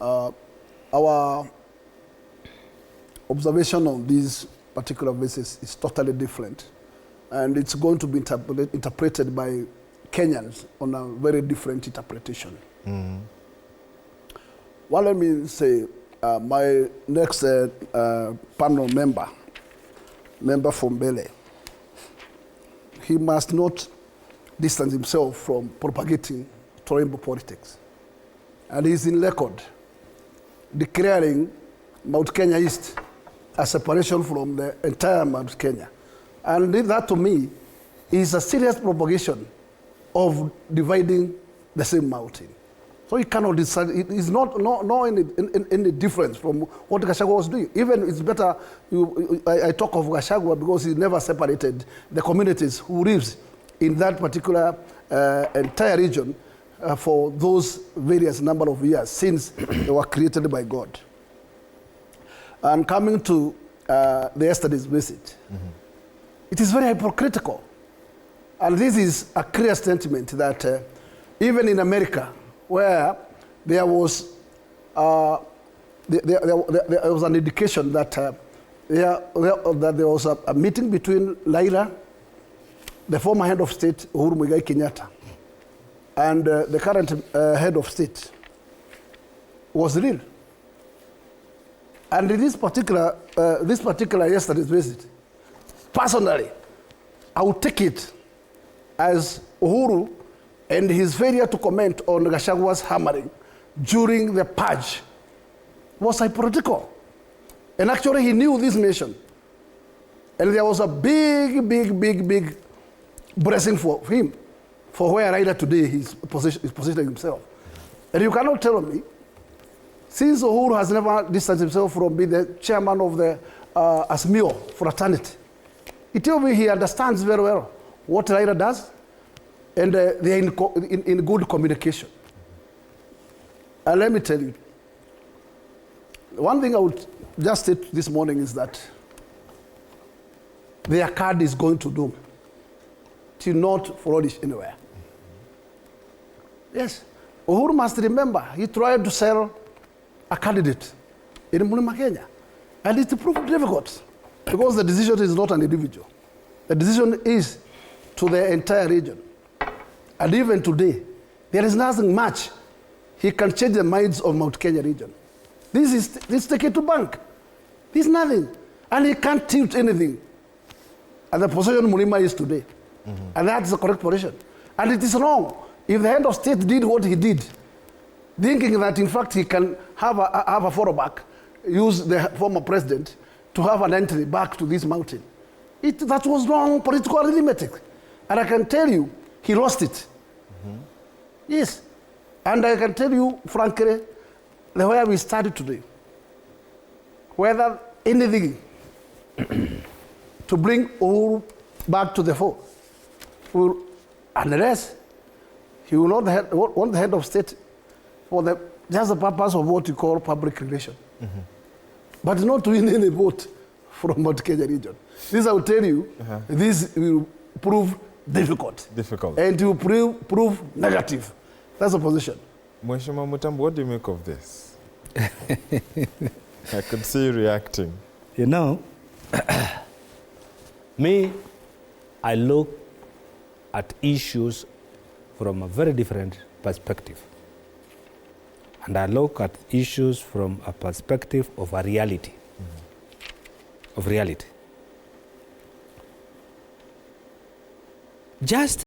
Our observation on these particular verses is totally different, and it's going to be interpreted by Kenyans on a very different interpretation. Mm-hmm. Well, let me say, my next panel member from Bele, he must not distance himself from propagating Torimbo politics. And he's in record declaring Mount Kenya East a separation from the entire Mount Kenya. And that, to me, is a serious propagation of dividing the same mountain. So you cannot decide, it is not any difference from what Gachagua was doing. Even it's better, I talk of Gachagua because he never separated the communities who lives in that particular entire region for those various number of years since they were created by God. And coming to yesterday's visit, it is very hypocritical. And this is a clear statement that even in America, where there was there was an indication that there was a meeting between Raila, the former head of state Uhuru Kenyatta, and the current head of state was real. And in this particular yesterday's visit, personally, I would take it as Uhuru and his failure to comment on Gachagua's hammering during the purge was hypocritical. And actually, he knew this nation. And there was a big blessing for him, for where Raila today is positioning himself. And you cannot tell me, since Uhuru has never distanced himself from being the chairman of the Asmio fraternity, he told me he understands very well what Raila does, and they are in good communication. And let me tell you, one thing I would just say this morning is that their card is going to doom, to not flourish anywhere. Yes, Uhuru must remember, he tried to sell a candidate in Mlima Kenya, and it proved difficult because the decision is not an individual. The decision is to the entire region. And even today, there is nothing much he can change the minds of Mount Kenya region. This is taken to bank. There's nothing. And he can't tilt anything. And the position Mulima is today. And that's the correct position. And it is wrong. If the head of state did what he did, thinking that in fact he can have a fallback, use the former president to have an entry back to this mountain, that was wrong political arithmetic. And I can tell you, he lost it. Yes. And I can tell you, frankly, the way we started today, whether anything to bring Uhuru back to the fore, unless he will not want the head of state for just the purpose of what you call public relation, but not to win any vote from Mount Kenya region. This I will tell you, this will prove difficult. And to prove negative. That's the position. Mheshimiwa Mutambo, what do you make of this? I could see you reacting. You know, me, I look at issues from a very different perspective. And I look at issues from a perspective of a reality. Of reality. Just